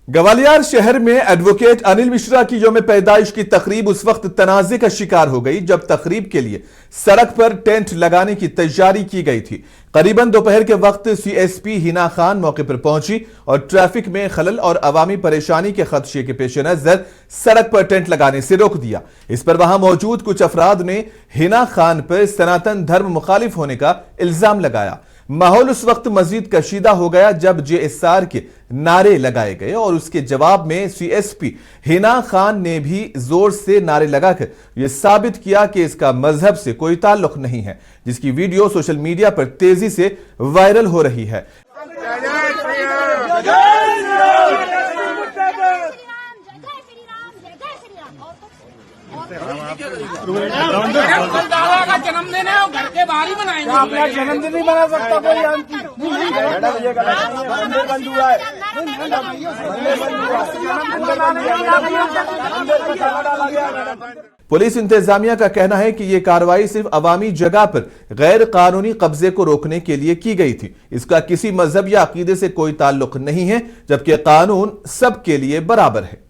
ग्वालियर शहर में एडवोकेट अनिल मिश्रा की यौम पैदाइश की तकरीब उस वक्त तनाजे का शिकार हो गई जब तकरीब के लिए सड़क पर टेंट लगाने की तैयारी की गई थी। करीबन दोपहर के वक्त सीएसपी हिना खान मौके पर पहुंची और ट्रैफिक में खलल और अवामी परेशानी के खदशे के पेश नजर सड़क पर टेंट लगाने से रोक दिया। इस पर वहां मौजूद कुछ अफराद ने हिना खान पर सनातन धर्म मुखालिफ होने का इल्जाम लगाया। माहौल उस वक्त मजीद कशीदा हो गया जब जेएसआर के नारे लगाए गए और उसके जवाब में सीएसपी हिना खान ने भी जोर से नारे लगाकर यह साबित किया कि इसका मजहब से कोई ताल्लुक नहीं है, जिसकी वीडियो सोशल मीडिया पर तेजी से वायरल हो रही है। का जन्मदिन है, घर के बाहर ही मनाएंगे। अपना जन्मदिन नहीं मना सकता कोई पुलिस इंतजामिया का कहना है कि यह कार्रवाई सिर्फ अवामी जगह पर गैर कानूनी कब्जे को रोकने के लिए की गई थी। इसका किसी मजहब या अकीदे से कोई ताल्लुक नहीं है, जबकि कानून सबके लिए बराबर है।